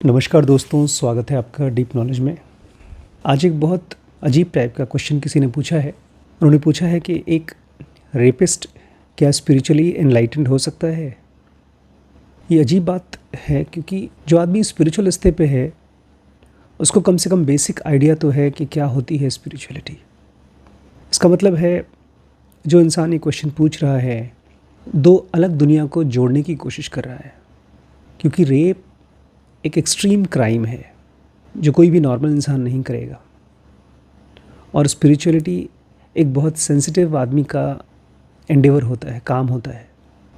नमस्कार दोस्तों, स्वागत है आपका डीप नॉलेज में। आज एक बहुत अजीब टाइप का क्वेश्चन किसी ने पूछा है। उन्होंने पूछा है कि एक रेपिस्ट क्या स्पिरिचुअली एनलाइटेंड हो सकता है। ये अजीब बात है क्योंकि जो आदमी स्पिरिचुअल स्तर पे है उसको कम से कम बेसिक आइडिया तो है कि क्या होती है स्पिरिचुअलिटी। इसका मतलब है जो इंसान ये क्वेश्चन पूछ रहा है दो अलग दुनिया को जोड़ने की कोशिश कर रहा है, क्योंकि रेप एक एक्सट्रीम क्राइम है जो कोई भी नॉर्मल इंसान नहीं करेगा, और स्पिरिचुअलिटी एक बहुत सेंसिटिव आदमी का एंडेवर होता है, काम होता है।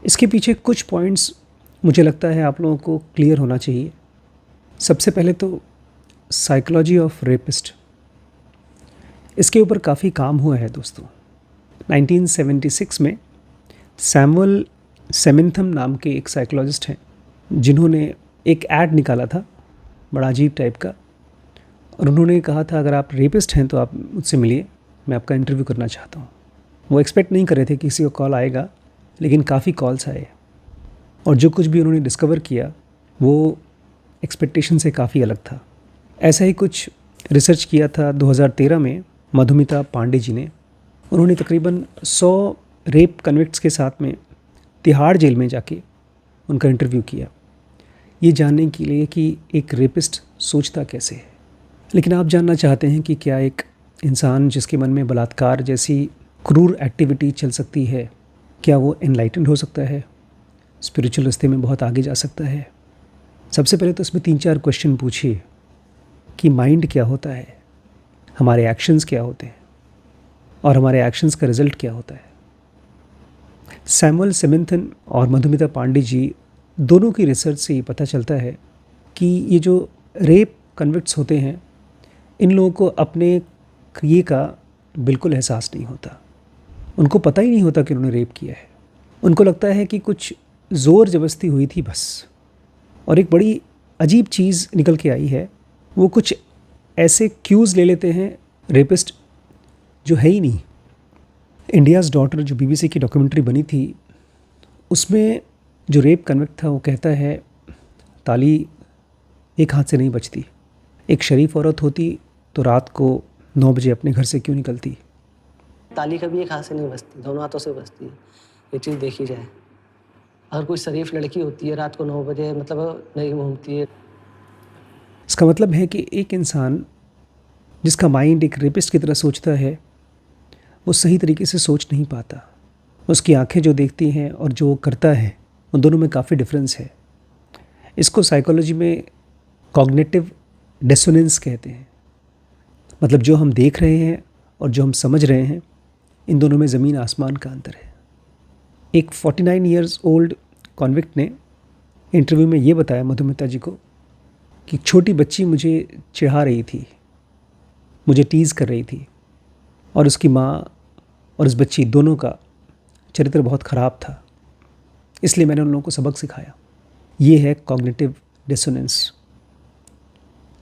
इसके पीछे कुछ पॉइंट्स मुझे लगता है आप लोगों को क्लियर होना चाहिए। सबसे पहले तो साइकोलॉजी ऑफ रेपिस्ट, इसके ऊपर काफ़ी काम हुआ है दोस्तों। 1976 में सैमुअल सेमिंथम नाम के एक साइकोलॉजिस्ट हैं जिन्होंने एक ऐड निकाला था बड़ा अजीब टाइप का, और उन्होंने कहा था अगर आप रेपिस्ट हैं तो आप मुझसे मिलिए, मैं आपका इंटरव्यू करना चाहता हूँ। वो एक्सपेक्ट नहीं कर रहे थे कि किसी को कॉल आएगा, लेकिन काफ़ी कॉल्स आए और जो कुछ भी उन्होंने डिस्कवर किया वो एक्सपेक्टेशन से काफ़ी अलग था। ऐसा ही कुछ रिसर्च किया था 2013 में मधुमिता पांडे जी ने। उन्होंने तकरीबन 100 रेप कन्विक्ट्स के साथ में तिहाड़ जेल में जाके उनका इंटरव्यू किया, ये जानने के लिए कि एक रेपिस्ट सोचता कैसे है। लेकिन आप जानना चाहते हैं कि क्या एक इंसान जिसके मन में बलात्कार जैसी क्रूर एक्टिविटी चल सकती है, क्या वो एनलाइटेंड हो सकता है, स्पिरिचुअल रास्ते में बहुत आगे जा सकता है। सबसे पहले तो इसमें 3-4 क्वेश्चन पूछिए कि माइंड क्या होता है, हमारे एक्शंस क्या होते हैं और हमारे एक्शंस का रिजल्ट क्या होता है। सैमुअल सेमिंथन और मधुमिता पांडे जी दोनों की रिसर्च से ये पता चलता है कि ये जो रेप कन्विक्ट्स होते हैं इन लोगों को अपने क्रिए का बिल्कुल एहसास नहीं होता। उनको पता ही नहीं होता कि उन्होंने रेप किया है। उनको लगता है कि कुछ ज़ोर ज़बरदस्ती हुई थी बस। और एक बड़ी अजीब चीज़ निकल के आई है, वो कुछ ऐसे क्यूज़ ले लेते हैं रेपिस्ट जो है ही नहीं। इंडियाज़ डॉटर जो बीबीसी की डॉक्यूमेंट्री बनी थी, उसमें जो रेप कन्विक्ट था वो कहता है ताली एक हाथ से नहीं बजती। एक शरीफ औरत होती तो रात को 9 बजे अपने घर से क्यों निकलती। ताली कभी एक हाथ से नहीं बजती, दोनों हाथों से बजती है। ये चीज़ देखी जाए, अगर कोई शरीफ लड़की होती है रात को 9 बजे मतलब नहीं घूमती है। इसका मतलब है कि एक इंसान जिसका माइंड एक रेपिस्ट की तरह सोचता है वो सही तरीके से सोच नहीं पाता। उसकी आंखें जो देखती हैं और जो करता है उन दोनों में काफ़ी डिफरेंस है। इसको साइकोलॉजी में कॉग्निटिव डिसोनेंस कहते हैं। मतलब जो हम देख रहे हैं और जो हम समझ रहे हैं, इन दोनों में ज़मीन आसमान का अंतर है। एक 49 ईयर्स ओल्ड कॉन्विक्ट ने इंटरव्यू में ये बताया मधुमिता जी को कि छोटी बच्ची मुझे चिढ़ा रही थी, मुझे टीज़ कर रही थी, और उसकी माँ और उस बच्ची दोनों का चरित्र बहुत ख़राब था, इसलिए मैंने उन लोगों को सबक सिखाया। ये है कॉग्निटिव डिसोनेंस।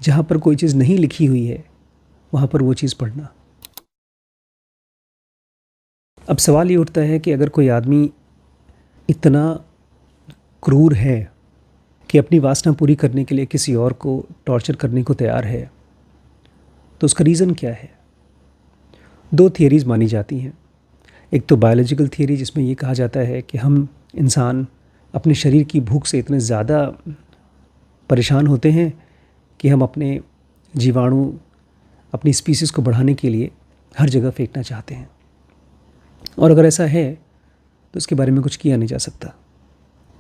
जहाँ पर कोई चीज़ नहीं लिखी हुई है वहाँ पर वो चीज़ पढ़ना। अब सवाल ये उठता है कि अगर कोई आदमी इतना क्रूर है कि अपनी वासना पूरी करने के लिए किसी और को टॉर्चर करने को तैयार है, तो उसका रीज़न क्या है। 2 थियरीज़ मानी जाती हैं। एक तो बायोलॉजिकल थियरी, जिसमें ये कहा जाता है कि हम इंसान अपने शरीर की भूख से इतने ज़्यादा परेशान होते हैं कि हम अपने जीवाणु, अपनी स्पीसीज़ को बढ़ाने के लिए हर जगह फेंकना चाहते हैं, और अगर ऐसा है तो उसके बारे में कुछ किया नहीं जा सकता।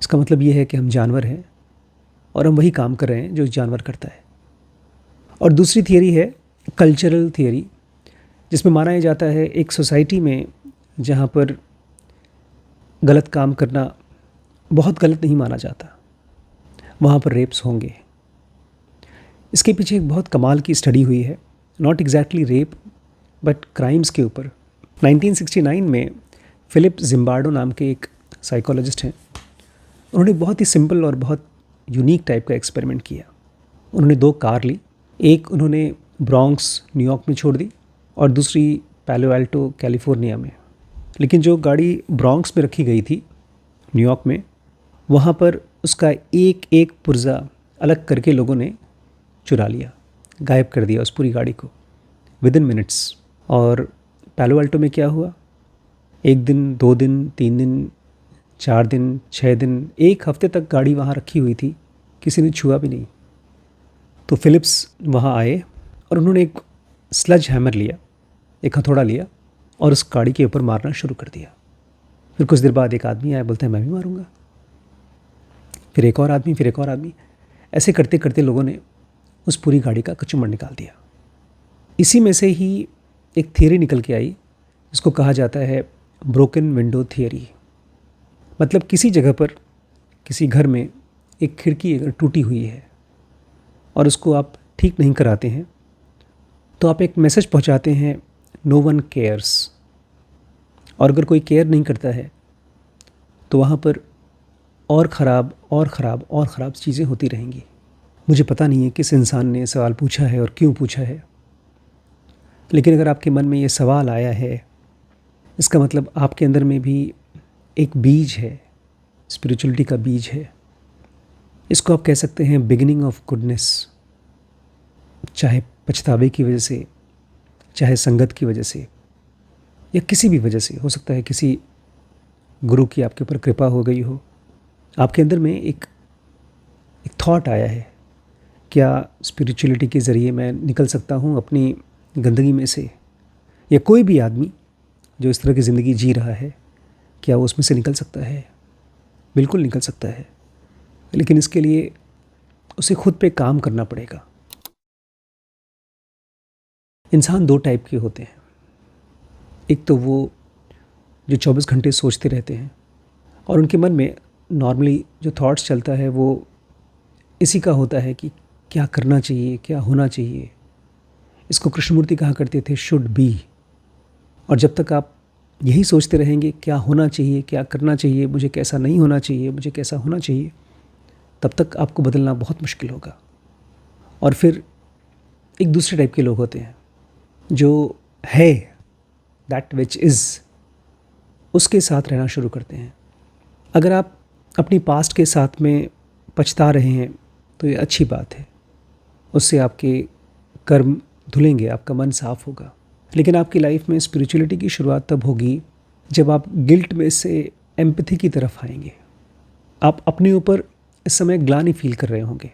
इसका मतलब ये है कि हम जानवर हैं और हम वही काम कर रहे हैं जो जानवर करता है। और दूसरी थियरी है कल्चरल थियरी, जिसमें माना ये जाता है एक सोसाइटी में जहाँ पर गलत काम करना बहुत गलत नहीं माना जाता, वहाँ पर रेप्स होंगे। इसके पीछे एक बहुत कमाल की स्टडी हुई है, not exactly rape but crimes के ऊपर। 1969 में फिलिप जिम्बार्डो नाम के एक साइकोलॉजिस्ट हैं। उन्होंने बहुत ही सिंपल और बहुत यूनिक टाइप का एक्सपेरिमेंट किया। उन्होंने 2 कार ली, एक उन्होंने ब्रॉन्क्स न्यूयॉर्क में छोड़ दी और दूसरी पैलो एल्टो कैलिफोर्निया में। लेकिन जो गाड़ी ब्रॉन्क्स में रखी गई थी न्यूयॉर्क में, वहाँ पर उसका एक एक पुर्जा अलग करके लोगों ने चुरा लिया, गायब कर दिया उस पूरी गाड़ी को विदिन मिनट्स। और पालो अल्टो में क्या हुआ, 1 दिन, 2 दिन, 3 दिन, 4 दिन, 6 दिन, 1 हफ्ते तक गाड़ी वहाँ रखी हुई थी, किसी ने छुआ भी नहीं। तो फिलिप्स वहाँ आए और उन्होंने एक स्लज हैमर लिया, एक हथौड़ा लिया और उस गाड़ी के ऊपर मारना शुरू कर दिया। फिर कुछ देर बाद एक आदमी आया, बोलते हैं मैं भी मारूंगा। फिर एक और आदमी, फिर एक और आदमी, ऐसे करते करते लोगों ने उस पूरी गाड़ी का कचूमर निकाल दिया। इसी में से ही एक थियरी निकल के आई जिसको कहा जाता है ब्रोकन विंडो थियरी। मतलब किसी जगह पर, किसी घर में एक खिड़की अगर टूटी हुई है और उसको आप ठीक नहीं कराते हैं तो आप एक मैसेज पहुंचाते हैं, नो वन केयर्स। और अगर कोई केयर नहीं करता है तो वहाँ पर और ख़राब और ख़राब और ख़राब चीज़ें होती रहेंगी। मुझे पता नहीं है किस इंसान ने सवाल पूछा है और क्यों पूछा है, लेकिन अगर आपके मन में ये सवाल आया है, इसका मतलब आपके अंदर में भी एक बीज है, स्पिरिचुअलिटी का बीज है। इसको आप कह सकते हैं बिगिनिंग ऑफ गुडनेस। चाहे पछतावे की वजह से, चाहे संगत की वजह से, या किसी भी वजह से, हो सकता है किसी गुरु की आपके ऊपर कृपा हो गई हो, आपके अंदर में एक थॉट आया है, क्या स्पिरिचुअलिटी के ज़रिए मैं निकल सकता हूँ अपनी गंदगी में से। या कोई भी आदमी जो इस तरह की ज़िंदगी जी रहा है, क्या वो उसमें से निकल सकता है? बिल्कुल निकल सकता है, लेकिन इसके लिए उसे खुद पे काम करना पड़ेगा। इंसान 2 टाइप के होते हैं। एक तो वो जो 24 घंटे सोचते रहते हैं और उनके मन में नॉर्मली जो थॉट्स चलता है वो इसी का होता है कि क्या करना चाहिए, क्या होना चाहिए। इसको कृष्णमूर्ति कहा करते थे शुड बी। और जब तक आप यही सोचते रहेंगे क्या होना चाहिए, क्या करना चाहिए, मुझे कैसा नहीं होना चाहिए, मुझे कैसा होना चाहिए, तब तक आपको बदलना बहुत मुश्किल होगा। और फिर एक दूसरे टाइप के लोग होते हैं जो है दैट विच इज़, उसके साथ रहना शुरू करते हैं। अगर आप अपनी पास्ट के साथ में पछता रहे हैं तो ये अच्छी बात है, उससे आपके कर्म धुलेंगे, आपका मन साफ होगा। लेकिन आपकी लाइफ में स्पिरिचुअलिटी की शुरुआत तब होगी जब आप गिल्ट में से एम्पैथी की तरफ आएंगे। आप अपने ऊपर इस समय ग्लानि फील कर रहे होंगे,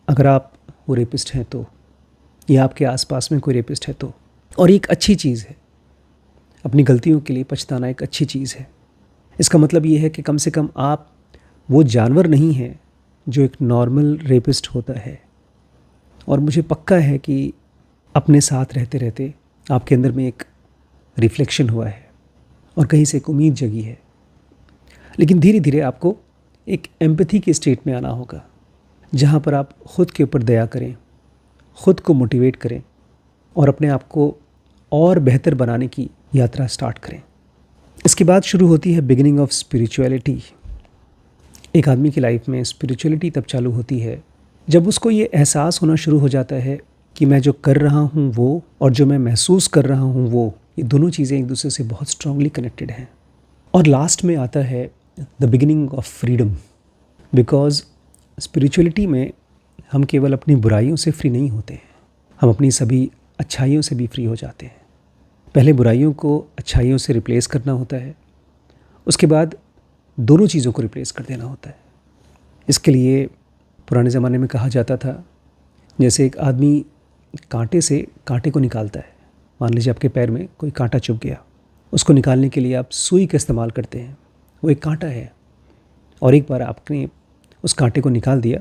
अगर आप वो रेपिस्ट हैं तो, या आपके आसपास में कोई रेपिस्ट है तो। और एक अच्छी चीज़ है, अपनी गलतियों के लिए पछताना एक अच्छी चीज़ है। इसका मतलब ये है कि कम से कम आप वो जानवर नहीं हैं जो एक नॉर्मल रेपिस्ट होता है। और मुझे पक्का है कि अपने साथ रहते रहते आपके अंदर में एक रिफ्लेक्शन हुआ है और कहीं से एक उम्मीद जगी है। लेकिन धीरे धीरे आपको एक एम्पैथी के स्टेट में आना होगा, जहाँ पर आप ख़ुद के ऊपर दया करें, ख़ुद को मोटिवेट करें और अपने आप को और बेहतर बनाने की यात्रा स्टार्ट करें। इसके बाद शुरू होती है बिगिनिंग ऑफ स्पिरिचुअलिटी। एक आदमी की लाइफ में स्पिरिचुअलिटी तब चालू होती है जब उसको ये एहसास होना शुरू हो जाता है कि मैं जो कर रहा हूँ वो और जो मैं महसूस कर रहा हूँ वो, ये दोनों चीज़ें एक दूसरे से बहुत स्ट्रांगली कनेक्टेड हैं। और लास्ट में आता है the beginning of freedom. Because spirituality में हम केवल अपनी बुराइयों से फ्री नहीं होते हैं, हम अपनी सभी अच्छाइयों से भी फ्री हो जाते हैं। पहले बुराइयों को अच्छाइयों से रिप्लेस करना होता है, उसके बाद दोनों चीज़ों को रिप्लेस कर देना होता है। इसके लिए पुराने ज़माने में कहा जाता था, जैसे एक आदमी कांटे से कांटे को निकालता है। मान लीजिए आपके पैर में कोई कांटा चुभ गया, उसको निकालने के लिए आप सुई का इस्तेमाल करते हैं। वो एक कांटा है और एक बार आपने उस कांटे को निकाल दिया,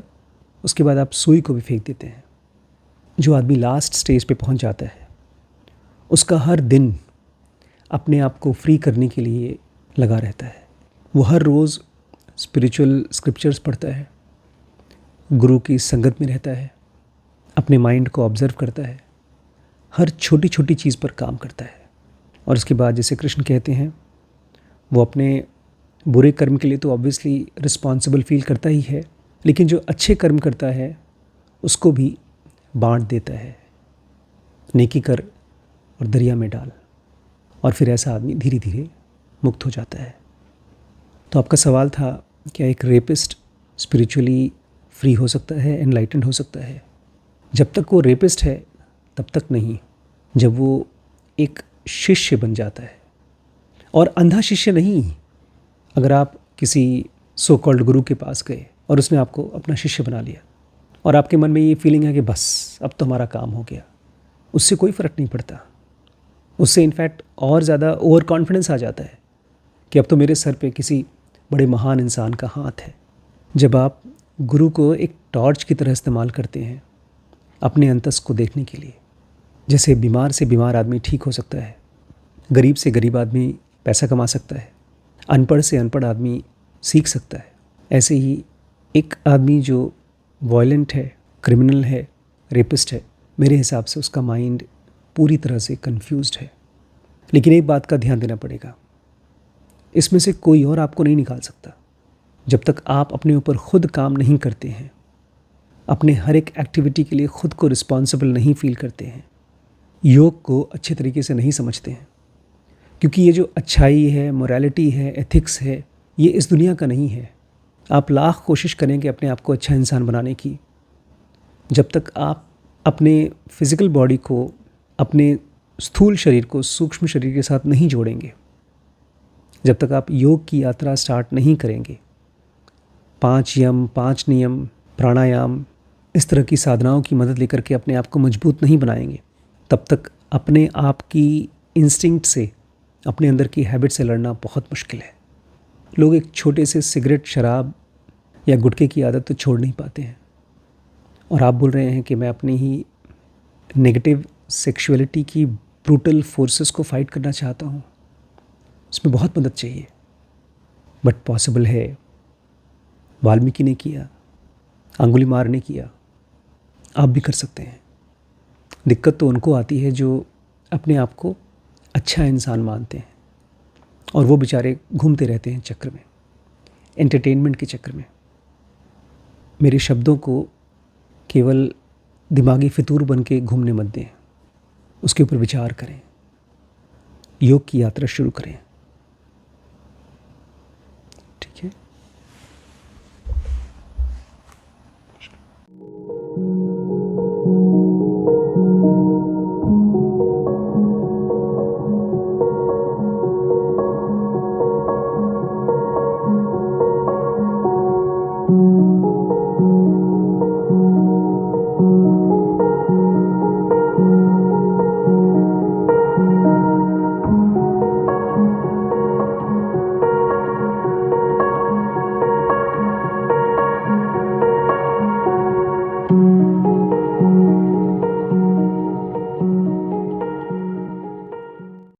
उसके बाद आप सुई को भी फेंक देते हैं। जो आदमी लास्ट स्टेज पे पहुंच जाता है, उसका हर दिन अपने आप को फ्री करने के लिए लगा रहता है। वो हर रोज़ स्पिरिचुअल स्क्रिप्चर्स पढ़ता है, गुरु की संगत में रहता है, अपने माइंड को ऑब्जर्व करता है, हर छोटी छोटी चीज़ पर काम करता है। और उसके बाद जैसे कृष्ण कहते हैं, वो अपने बुरे कर्म के लिए तो ऑब्वियसली रिस्पॉन्सिबल फील करता ही है, लेकिन जो अच्छे कर्म करता है उसको भी बांट देता है। नेकी कर और दरिया में डाल। और फिर ऐसा आदमी धीरे धीरे मुक्त हो जाता है। तो आपका सवाल था, क्या एक रेपिस्ट स्पिरिचुअली फ्री हो सकता है, एनलाइटेंड हो सकता है। जब तक वो रेपिस्ट है तब तक नहीं। जब वो एक शिष्य बन जाता है, और अंधा शिष्य नहीं, अगर आप किसी सो कॉल्ड गुरु के पास गए और उसने आपको अपना शिष्य बना लिया और आपके मन में ये फीलिंग है कि बस अब तो हमारा काम हो गया, उससे कोई फ़र्क नहीं पड़ता। उससे इनफैक्ट और ज़्यादा ओवर कॉन्फिडेंस आ जाता है कि अब तो मेरे सर पे किसी बड़े महान इंसान का हाथ है। जब आप गुरु को एक टॉर्च की तरह इस्तेमाल करते हैं अपने अंतस को देखने के लिए, जैसे बीमार से बीमार आदमी ठीक हो सकता है, गरीब से गरीब आदमी पैसा कमा सकता है, अनपढ़ से अनपढ़ आदमी सीख सकता है, ऐसे ही एक आदमी जो वॉयलेंट है, क्रिमिनल है, रेपिस्ट है, मेरे हिसाब से उसका माइंड पूरी तरह से कंफ्यूज्ड है। लेकिन एक बात का ध्यान देना पड़ेगा, इसमें से कोई और आपको नहीं निकाल सकता। जब तक आप अपने ऊपर खुद काम नहीं करते हैं, अपने हर एक एक्टिविटी के लिए खुद को रिस्पॉन्सिबल नहीं फील करते हैं, योग को अच्छे तरीके से नहीं समझते हैं, क्योंकि ये जो अच्छाई है, मोरालिटी है, एथिक्स है, ये इस दुनिया का नहीं है। आप लाख कोशिश करेंगे अपने आप को अच्छा इंसान बनाने की, जब तक आप अपने फिज़िकल बॉडी को, अपने स्थूल शरीर को सूक्ष्म शरीर के साथ नहीं जोड़ेंगे, जब तक आप योग की यात्रा स्टार्ट नहीं करेंगे, 5 यम, 5 नियम, प्राणायाम, इस तरह की साधनाओं की मदद लेकर के अपने आप को मजबूत नहीं बनाएंगे, तब तक अपने आप की इंस्टिंक्ट से, अपने अंदर की हैबिट से लड़ना बहुत मुश्किल है। लोग एक छोटे से सिगरेट, शराब या गुटखे की आदत तो छोड़ नहीं पाते हैं, और आप बोल रहे हैं कि मैं अपनी ही नेगेटिव सेक्सुअलिटी की ब्रूटल फोर्सेस को फाइट करना चाहता हूँ। इसमें बहुत मदद चाहिए, बट पॉसिबल है। वाल्मीकि ने किया, अंगुलीमाल ने किया, आप भी कर सकते हैं। दिक्कत तो उनको आती है जो अपने आप को अच्छा इंसान मानते हैं, और वो बेचारे घूमते रहते हैं चक्र में, एंटरटेनमेंट के चक्कर में। मेरे शब्दों को केवल दिमागी फितूर बन के घूमने मत दें, उसके ऊपर विचार करें, योग की यात्रा शुरू करें।